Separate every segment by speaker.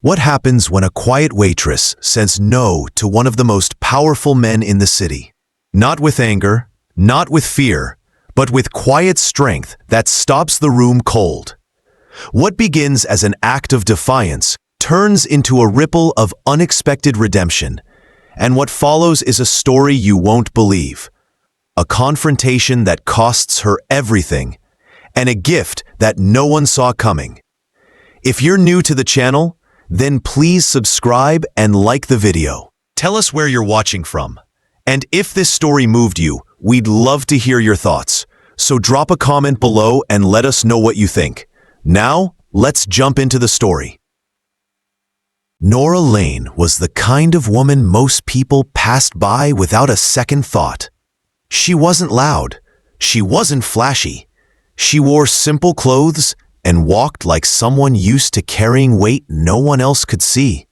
Speaker 1: What happens when a quiet waitress says no to one of the most powerful men in the city? Not with anger, not with fear, but with quiet strength that stops the room cold. What begins as an act of defiance turns into a ripple of unexpected redemption, and what follows is a story you won't believe. A confrontation that costs her everything, and a gift that no one saw coming. If you're new to the channel, then please subscribe and like the video. Tell us where you're watching from. And if this story moved you, we'd love to hear your thoughts. So drop a comment below and let us know what you think. Now, let's jump into the story. Nora Lane was the kind of woman most people passed by without a second thought. She wasn't loud. She wasn't flashy. She wore simple clothes and walked like someone used to carrying weight no one else could see.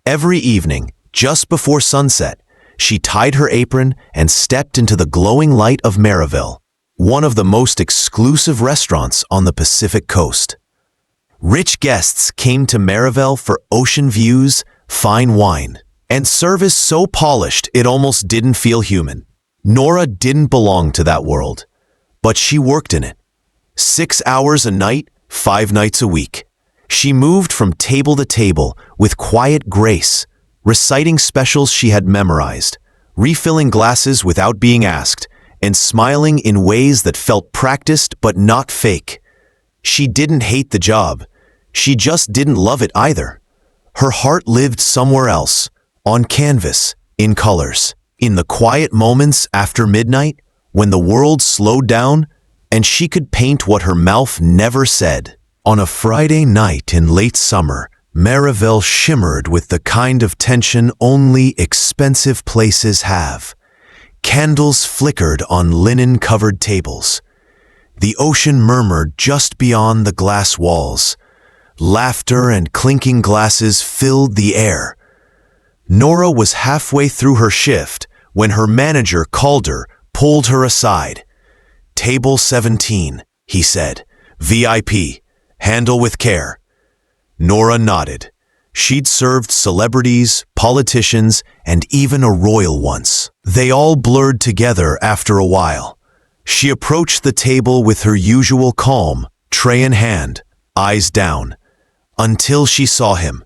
Speaker 1: Every evening, just before sunset, she tied her apron and stepped into the glowing light of Maryville, one of the most exclusive restaurants on the Pacific Coast. Rich guests came to Maryville for ocean views, fine wine, and service so polished it almost didn't feel human. Nora didn't belong to that world, but she worked in it. 6 hours a night, 5 nights a week. She moved from table to table with quiet grace, reciting specials she had memorized, refilling glasses without being asked, and smiling in ways that felt practiced but not fake. She didn't hate the job. She just didn't love it either. Her heart lived somewhere else, on canvas, in colors. In the quiet moments after midnight, when the world slowed down, and she could paint what her mouth never said. On a Friday night in late summer, Maryville shimmered with the kind of tension only expensive places have. Candles flickered on linen-covered tables. The ocean murmured just beyond the glass walls. Laughter and clinking glasses filled the air. Nora was halfway through her shift when her manager called her, pulled her aside. "Table 17, he said. VIP. Handle with care." Nora nodded. She'd served celebrities, politicians, and even a royal once. They all blurred together after a while. She approached the table with her usual calm, tray in hand, eyes down, until she saw him.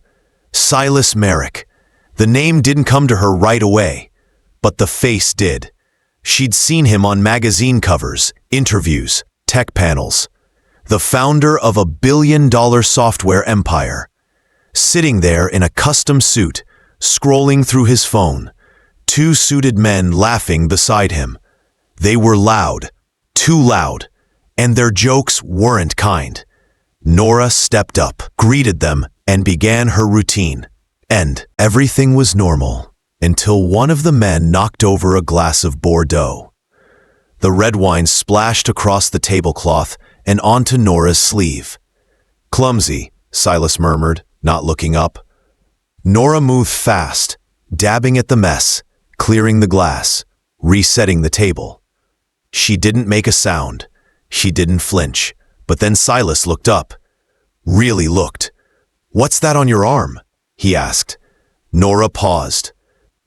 Speaker 1: Silas Merrick. The name didn't come to her right away, but the face did. She'd seen him on magazine covers, interviews, tech panels. The founder of a billion-dollar software empire. Sitting there in a custom suit, scrolling through his phone. 2 suited men laughing beside him. They were loud, too loud, and their jokes weren't kind. Nora stepped up, greeted them, and began her routine. And everything was normal, until one of the men knocked over a glass of Bordeaux. The red wine splashed across the tablecloth and onto Nora's sleeve. "Clumsy," Silas murmured, not looking up. Nora moved fast, dabbing at the mess, clearing the glass, resetting the table. She didn't make a sound. She didn't flinch. But then Silas looked up. Really looked. "What's that on your arm?" he asked. Nora paused.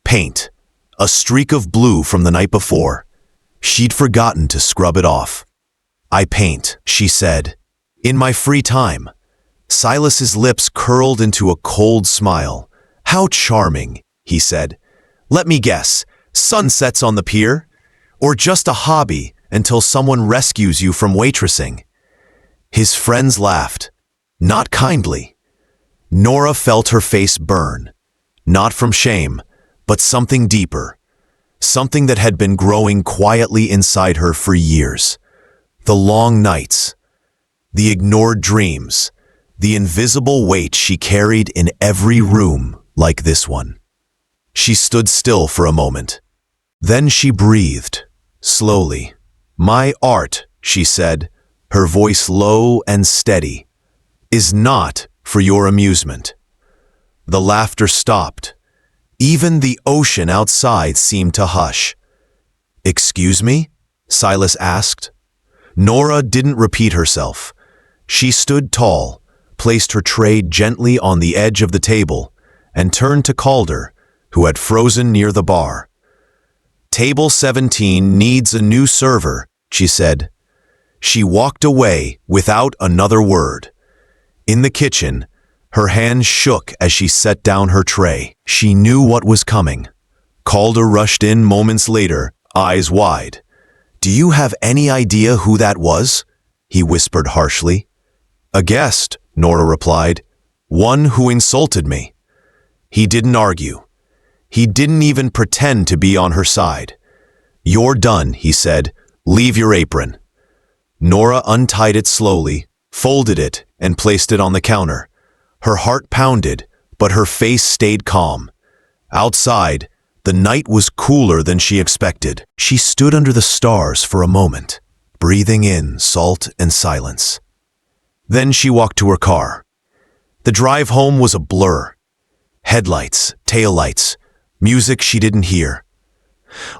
Speaker 1: Paint. A streak of blue from the night before. She'd forgotten to scrub it off. "I paint," she said. "In my free time." Silas's lips curled into a cold smile. "How charming," he said. "Let me guess, sunsets on the pier? Or just a hobby until someone rescues you from waitressing?" His friends laughed. Not kindly. Nora felt her face burn. Not from shame, but something deeper. Something that had been growing quietly inside her for years. The long nights. The ignored dreams. The invisible weight she carried in every room like this one. She stood still for a moment. Then she breathed, slowly. "My art," she said, her voice low and steady, "is not for your amusement." The laughter stopped. Even the ocean outside seemed to hush. "Excuse me?" Silas asked. Nora didn't repeat herself. She stood tall, placed her tray gently on the edge of the table and turned to Calder, who had frozen near the bar. "Table 17 needs a new server," she said. She walked away without another word. In the kitchen, her hands shook as she set down her tray. She knew what was coming. Calder rushed in moments later, eyes wide. "Do you have any idea who that was?" he whispered harshly. "A guest," Nora replied. "One who insulted me." He didn't argue. He didn't even pretend to be on her side. "You're done," he said. "Leave your apron." Nora untied it slowly, folded it, and placed it on the counter. Her heart pounded, but her face stayed calm. Outside, the night was cooler than she expected. She stood under the stars for a moment, breathing in salt and silence. Then she walked to her car. The drive home was a blur. Headlights, taillights, music she didn't hear.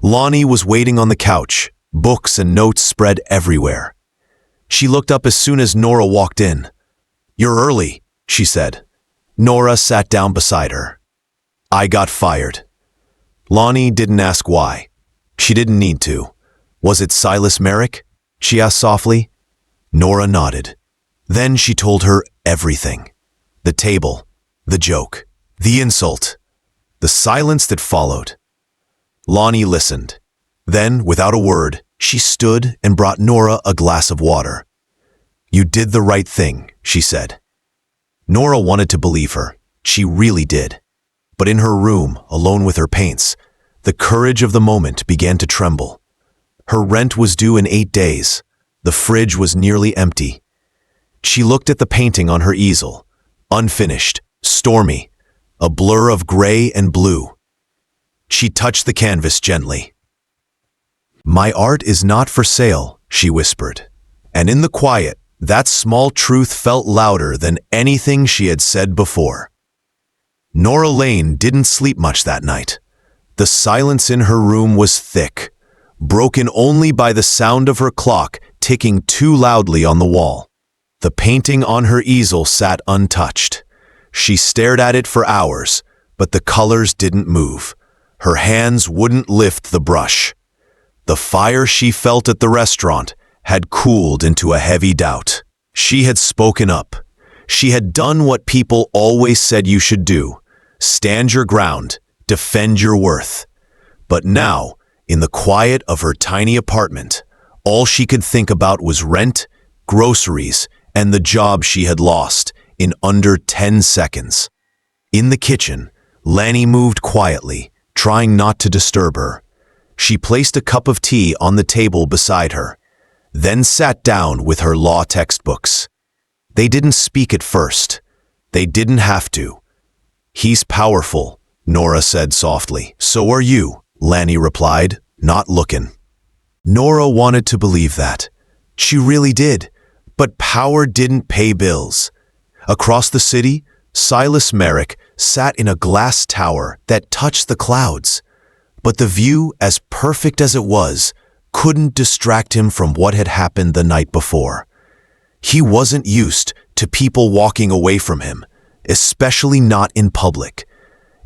Speaker 1: Lonnie was waiting on the couch, books and notes spread everywhere. She looked up as soon as Nora walked in. "You're early," she said. Nora sat down beside her. "I got fired." Lonnie didn't ask why. She didn't need to. "Was it Silas Merrick?" she asked softly. Nora nodded. Then she told her everything. The table, the joke, the insult, the silence that followed. Lonnie listened. Then, without a word, she stood and brought Nora a glass of water. "You did the right thing," she said. Nora wanted to believe her. She really did. But in her room, alone with her paints, the courage of the moment began to tremble. Her rent was due in 8 days. The fridge was nearly empty. She looked at the painting on her easel, unfinished, stormy, a blur of gray and blue. She touched the canvas gently. "My art is not for sale," she whispered. And in the quiet, that small truth felt louder than anything she had said before. Nora Lane didn't sleep much that night. The silence in her room was thick, broken only by the sound of her clock ticking too loudly on the wall. The painting on her easel sat untouched. She stared at it for hours, but the colors didn't move. Her hands wouldn't lift the brush. The fire she felt at the restaurant had cooled into a heavy doubt. She had spoken up. She had done what people always said you should do. Stand your ground, defend your worth. But now, in the quiet of her tiny apartment, all she could think about was rent, groceries, and the job she had lost in under 10 seconds. In the kitchen, Lanny moved quietly, trying not to disturb her. She placed a cup of tea on the table beside her, then sat down with her law textbooks. They didn't speak at first. They didn't have to. "He's powerful," Nora said softly. "So are you," Lanny replied, not looking. Nora wanted to believe that. She really did. But power didn't pay bills. Across the city, Silas Merrick sat in a glass tower that touched the clouds. But the view, as perfect as it was, couldn't distract him from what had happened the night before. He wasn't used to people walking away from him, especially not in public,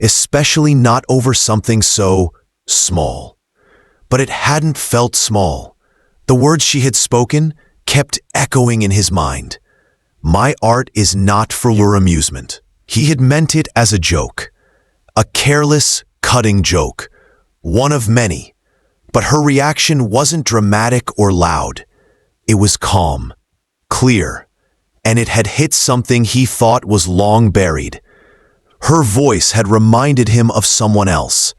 Speaker 1: especially not over something so small. But it hadn't felt small. The words she had spoken kept echoing in his mind. "My art is not for your amusement." He had meant it as a joke, a careless, cutting joke, one of many. But her reaction wasn't dramatic or loud. It was calm, clear, and it had hit something he thought was long buried. Her voice had reminded him of someone else,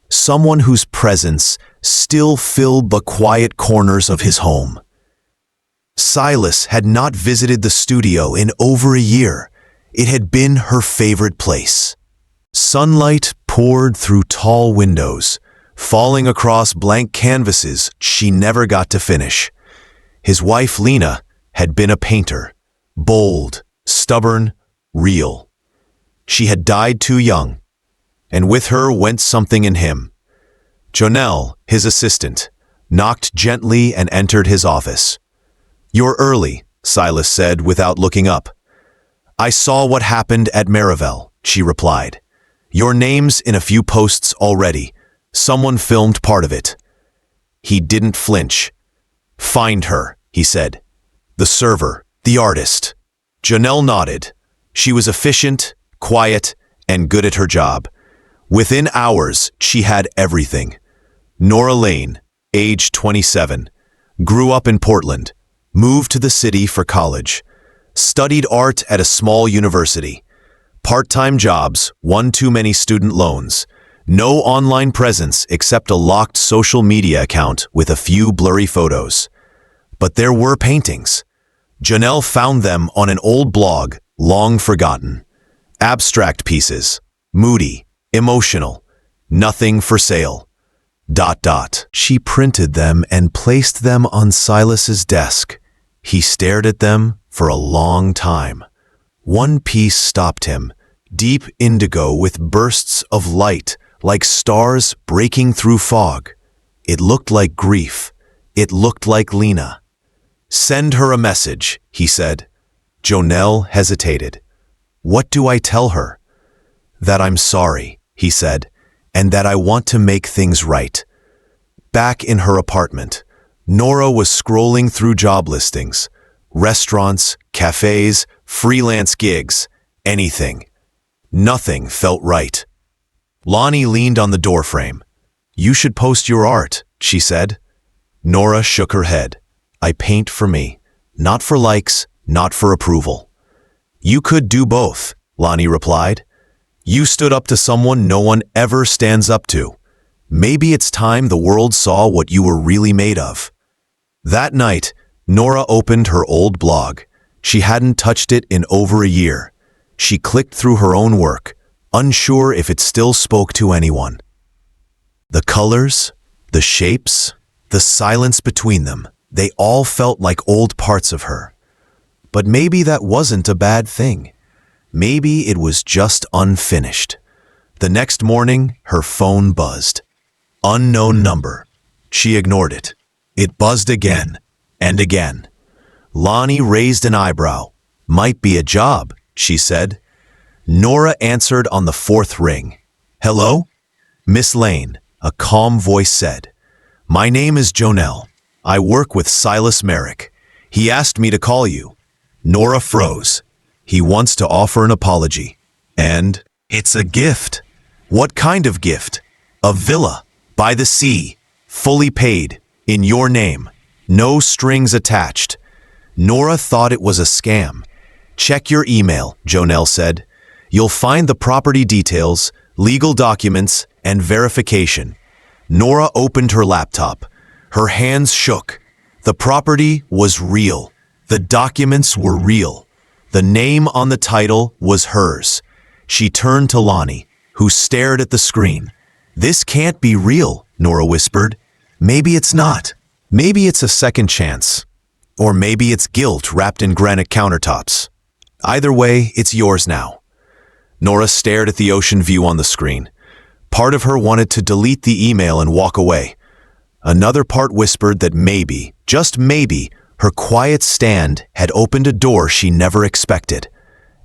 Speaker 1: someone whose presence still filled the quiet corners of his home. Silas had not visited the studio in over a year. It had been her favorite place. Sunlight poured through tall windows, falling across blank canvases she never got to finish. His wife, Lena, had been a painter, bold, stubborn, real. She had died too young, and with her went something in him. Jonelle, his assistant, knocked gently and entered his office. "You're early," Silas said without looking up. I saw what happened at Marivel, she replied. Your name's in a few posts already. Someone filmed part of it. He didn't flinch. Find her, he said. The server, the artist. Janelle nodded. She was efficient, quiet, and good at her job. Within hours, she had everything. Nora Lane, age 27, grew up in Portland, moved to the city for college, studied art at a small university, part-time jobs, one too many student loans, no online presence except a locked social media account with a few blurry photos. But there were paintings. Janelle found them on an old blog, long forgotten. Abstract pieces, moody, emotional, nothing for sale. ... She printed them and placed them on Silas's desk. He stared at them for a long time. One piece stopped him, deep indigo with bursts of light, like stars breaking through fog. It looked like grief. It looked like Lena. Send her a message, he said. Jonelle hesitated. What do I tell her? That I'm sorry, he said, and that I want to make things right. Back in her apartment, Nora was scrolling through job listings. Restaurants, cafes, freelance gigs, anything. Nothing felt right. Lonnie leaned on the doorframe. You should post your art, she said. Nora shook her head. I paint for me, not for likes, not for approval. You could do both, Lonnie replied. You stood up to someone no one ever stands up to. Maybe it's time the world saw what you were really made of. That night, Nora opened her old blog. She hadn't touched it in over a year. She clicked through her own work, unsure if it still spoke to anyone. The colors, the shapes, the silence between them, they all felt like old parts of her. But maybe that wasn't a bad thing. Maybe it was just unfinished. The next morning, her phone buzzed. Unknown number. She ignored it. It buzzed again and again. Lonnie raised an eyebrow. Might be a job, she said. Nora answered on the fourth ring. Hello? Miss Lane, a calm voice said. My name is Jonelle. I work with Silas Merrick. He asked me to call you. Nora froze. He wants to offer an apology. And it's a gift. What kind of gift? A villa, by the sea, fully paid, in your name, no strings attached. Nora thought it was a scam. Check your email, Jonelle said. You'll find the property details, legal documents, and verification. Nora opened her laptop. Her hands shook. The property was real. The documents were real. The name on the title was hers. She turned to Lonnie, who stared at the screen. This can't be real, Nora whispered. Maybe it's not. Maybe it's a second chance. Or maybe it's guilt wrapped in granite countertops. Either way, it's yours now. Nora stared at the ocean view on the screen. Part of her wanted to delete the email and walk away. Another part whispered that maybe, just maybe, her quiet stand had opened a door she never expected.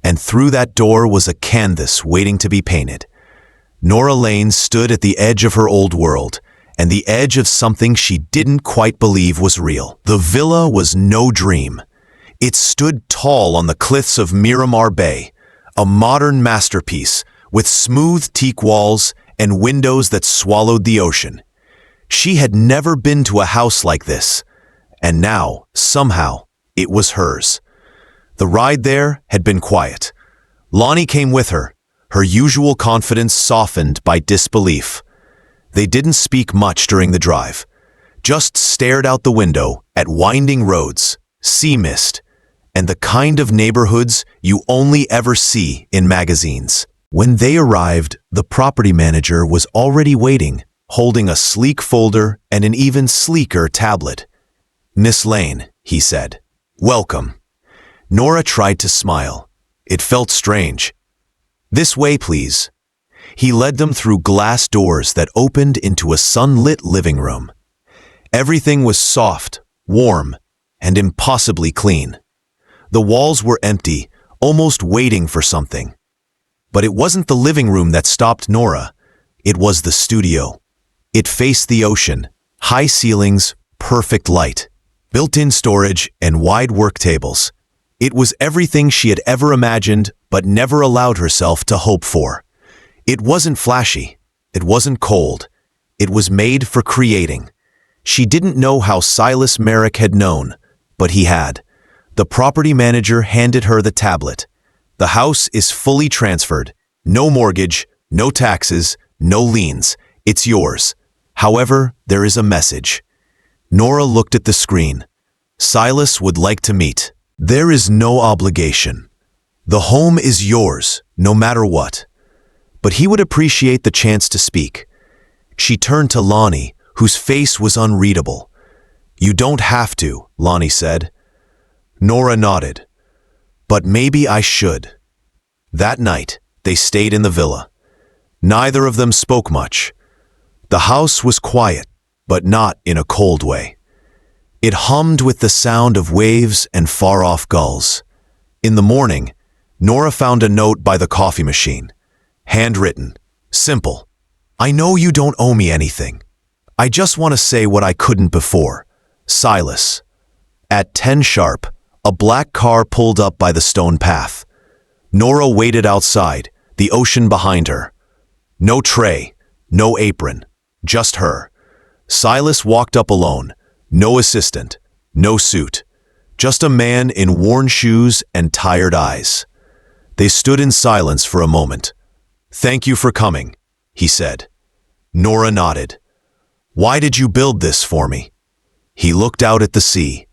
Speaker 1: And through that door was a canvas waiting to be painted. Nora Lane stood at the edge of her old world, and the edge of something she didn't quite believe was real. The villa was no dream. It stood tall on the cliffs of Miramar Bay, a modern masterpiece with smooth teak walls and windows that swallowed the ocean. She had never been to a house like this, and now, somehow, it was hers. The ride there had been quiet. Lonnie came with her, her usual confidence softened by disbelief. They didn't speak much during the drive, just stared out the window at winding roads, sea mist, and the kind of neighborhoods you only ever see in magazines. When they arrived, the property manager was already waiting, holding a sleek folder and an even sleeker tablet. Miss Lane, he said. Welcome. Nora tried to smile. It felt strange. This way, please. He led them through glass doors that opened into a sunlit living room. Everything was soft, warm, and impossibly clean. The walls were empty, almost waiting for something. But it wasn't the living room that stopped Nora. It was the studio. It faced the ocean, high ceilings, perfect light, built-in storage, and wide work tables. It was everything she had ever imagined but never allowed herself to hope for. It wasn't flashy. It wasn't cold. It was made for creating. She didn't know how Silas Merrick had known, but he had. The property manager handed her the tablet. The house is fully transferred. No mortgage, no taxes, no liens. It's yours. However, there is a message. Nora looked at the screen. Silas would like to meet. There is no obligation. The home is yours, no matter what. But he would appreciate the chance to speak. She turned to Lonnie, whose face was unreadable. You don't have to, Lonnie said. Nora nodded. But maybe I should. That night, they stayed in the villa. Neither of them spoke much. The house was quiet, but not in a cold way. It hummed with the sound of waves and far-off gulls. In the morning, Nora found a note by the coffee machine. Handwritten. Simple. I know you don't owe me anything. I just want to say what I couldn't before. Silas. At 10 sharp, a black car pulled up by the stone path. Nora waited outside, the ocean behind her. No tray, no apron, just her. Silas walked up alone, no assistant, no suit, just a man in worn shoes and tired eyes. They stood in silence for a moment. Thank you for coming, he said. Nora nodded. Why did you build this for me? He looked out at the sea.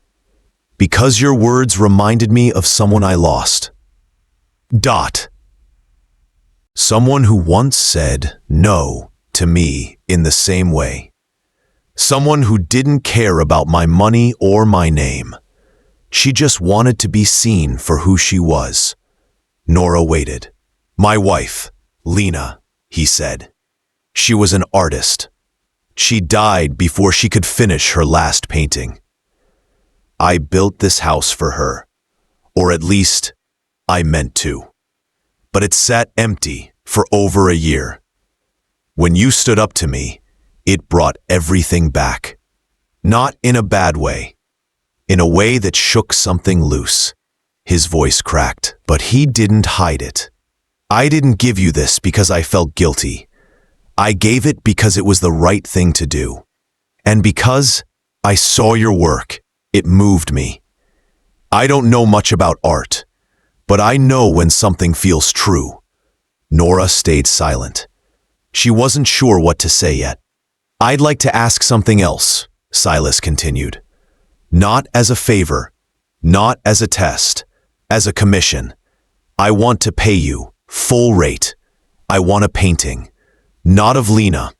Speaker 1: Because your words reminded me of someone I lost. Someone who once said no to me in the same way. Someone who didn't care about my money or my name. She just wanted to be seen for who she was. Nora waited. My wife, Lena, he said. She was an artist. She died before she could finish her last painting. I built this house for her, or at least I meant to. But it sat empty for over a year. When you stood up to me, it brought everything back. Not in a bad way, in a way that shook something loose. His voice cracked, but he didn't hide it. I didn't give you this because I felt guilty. I gave it because it was the right thing to do. And because I saw your work, it moved me. I don't know much about art, but I know when something feels true. Nora stayed silent. She wasn't sure what to say yet. I'd like to ask something else, Silas continued. Not as a favor, not as a test, as a commission. I want to pay you, full rate. I want a painting, not of Lena,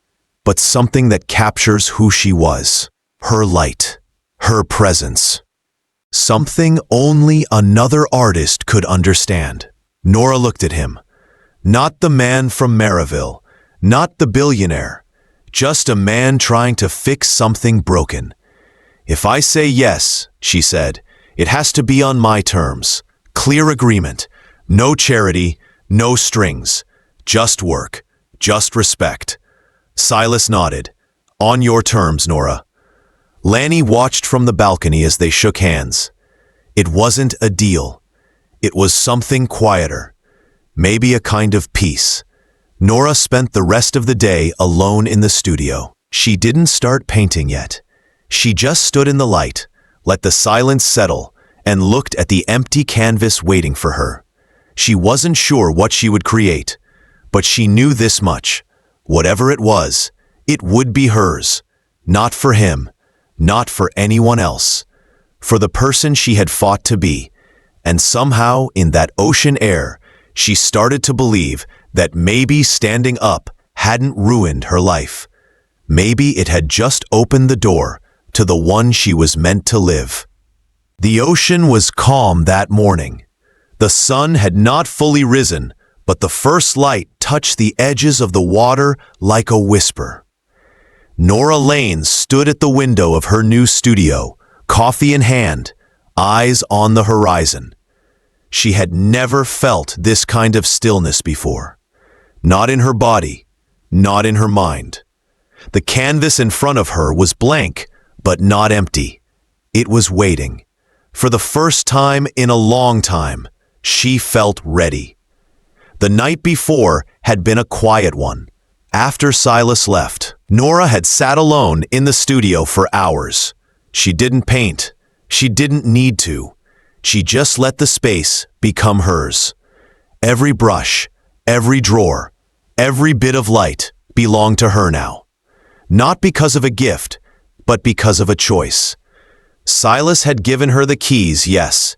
Speaker 1: but something that captures who she was, her light, her presence. Something only another artist could understand. Nora looked at him. Not the man from Maryville, not the billionaire, just a man trying to fix something broken. If I say yes, she said, it has to be on my terms. Clear agreement. No charity, no strings. Just work, just respect. Silas nodded. On your terms, Nora. Lanny watched from the balcony as they shook hands. It wasn't a deal. It was something quieter. Maybe a kind of peace. Nora spent the rest of the day alone in the studio. She didn't start painting yet. She just stood in the light, let the silence settle, and looked at the empty canvas waiting for her. She wasn't sure what she would create, but she knew this much. Whatever it was, it would be hers. Not for him, not for anyone else. For the person she had fought to be. And somehow, in that ocean air, she started to believe that maybe standing up hadn't ruined her life. Maybe it had just opened the door to the one she was meant to live. The ocean was calm that morning. The sun had not fully risen, but the first light touched the edges of the water like a whisper. Nora Lane stood at the window of her new studio, coffee in hand, eyes on the horizon. She had never felt this kind of stillness before. Not in her body, not in her mind. The canvas in front of her was blank, but not empty. It was waiting. For the first time in a long time, she felt ready. The night before had been a quiet one. After Silas left, Nora had sat alone in the studio for hours. She didn't paint. She didn't need to. She just let the space become hers. Every brush, every drawer, every bit of light belonged to her now. Not because of a gift, but because of a choice. Silas had given her the keys, yes,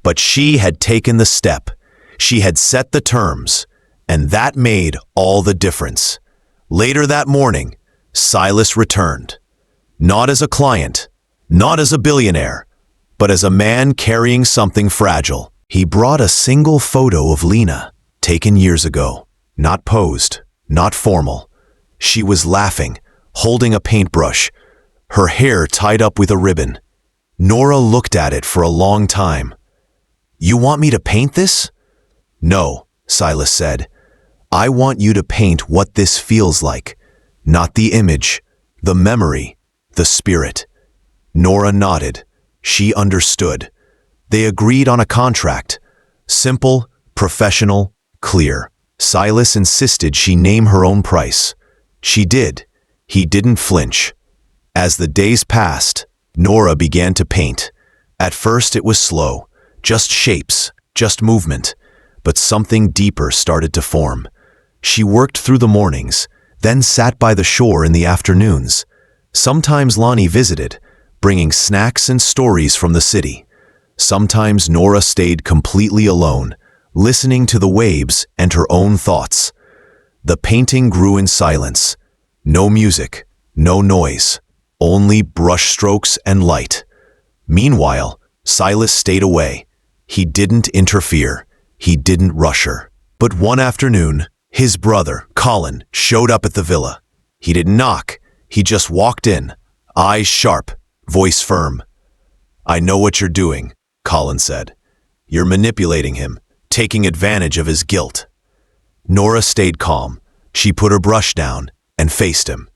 Speaker 1: but she had taken the step. She had set the terms, and that made all the difference. Later that morning, Silas returned. Not as a client, not as a billionaire, but as a man carrying something fragile. He brought a single photo of Lena, taken years ago. Not posed, not formal. She was laughing, holding a paintbrush, her hair tied up with a ribbon. Nora looked at it for a long time. "You want me to paint this?" "No," Silas said. "I want you to paint what this feels like. Not the image, the memory, the spirit." Nora nodded. She understood. They agreed on a contract. Simple, professional, clear. Silas insisted she name her own price. She did. He didn't flinch. As the days passed, Nora began to paint. At first it was slow, just shapes, just movement, but something deeper started to form. She worked through the mornings, then sat by the shore in the afternoons. Sometimes Lonnie visited, bringing snacks and stories from the city. Sometimes Nora stayed completely alone, listening to the waves and her own thoughts. The painting grew in silence. No music, no noise, only brushstrokes and light. Meanwhile, Silas stayed away. He didn't interfere. He didn't rush her. But one afternoon, his brother, Colin, showed up at the villa. He didn't knock. He just walked in, eyes sharp, voice firm. "I know what you're doing," Colin said. "You're manipulating him, taking advantage of his guilt." Nora stayed calm. She put her brush down and faced him.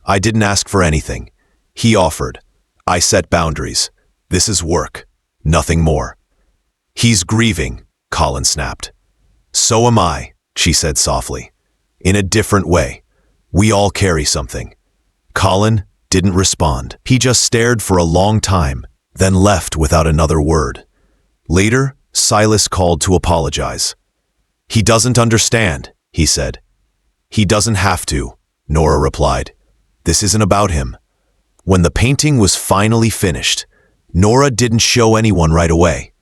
Speaker 1: "I didn't ask for anything. He offered. I set boundaries. This is work, nothing more." "He's grieving," Colin snapped. "So am I," she said softly. "In a different way. We all carry something." Colin didn't respond. He just stared for a long time, then left without another word. Later, Silas called to apologize. "He doesn't understand," he said. "He doesn't have to," Nora replied. "This isn't about him." When the painting was finally finished, Nora didn't show anyone right away.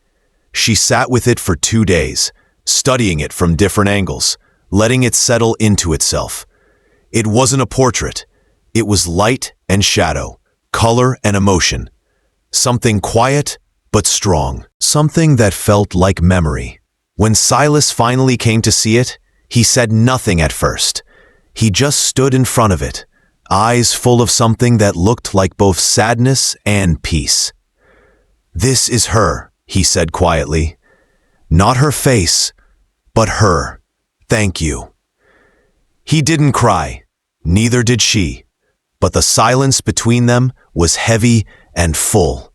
Speaker 1: She sat with it for 2 days, studying it from different angles, letting it settle into itself. It wasn't a portrait. It was light and shadow, color and emotion. Something quiet but strong, something that felt like memory. When Silas finally came to see it, he said nothing at first. He just stood in front of it, eyes full of something that looked like both sadness and peace. "This is her," he said quietly. "Not her face, but her. Thank you." He didn't cry, neither did she, but the silence between them was heavy and full.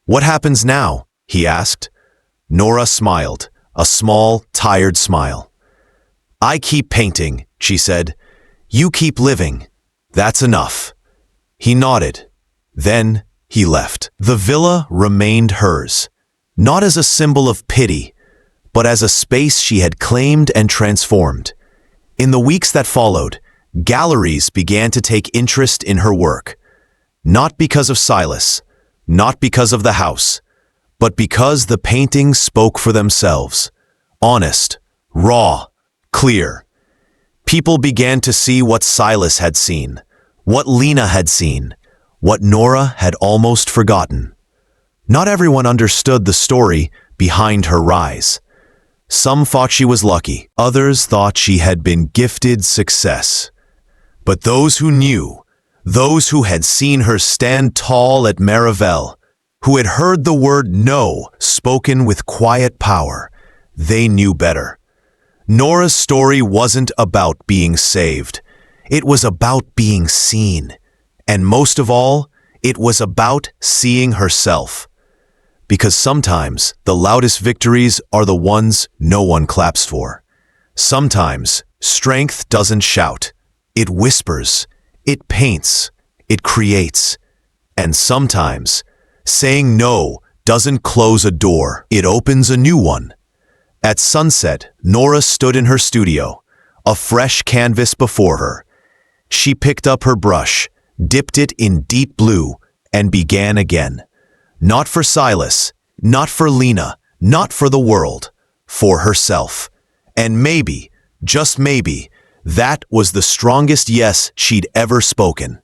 Speaker 1: "What happens now?" he asked. Nora smiled, a small, tired smile. "I keep painting," she said. "You keep living. That's enough." He nodded. Then he left. The villa remained hers, not as a symbol of pity, but as a space she had claimed and transformed. In the weeks that followed, galleries began to take interest in her work. Not because of Silas, not because of the house, but because the paintings spoke for themselves. Honest, raw, clear. People began to see what Silas had seen, what Lena had seen, what Nora had almost forgotten. Not everyone understood the story behind her rise. Some thought she was lucky, others thought she had been gifted success. But those who knew, those who had seen her stand tall at Marivel, who had heard the word no spoken with quiet power. They knew better. Nora's story wasn't about being saved. It was about being seen. And most of all, it was about seeing herself. Because sometimes the loudest victories are the ones no one claps for. Sometimes strength doesn't shout. It whispers. It paints. It creates. And sometimes saying no doesn't close a door. It opens a new one. At sunset, Nora stood in her studio, a fresh canvas before her. She picked up her brush, dipped it in deep blue, and began again. Not for Silas, not for Lena, not for the world, for herself. And maybe, just maybe, that was the strongest yes she'd ever spoken.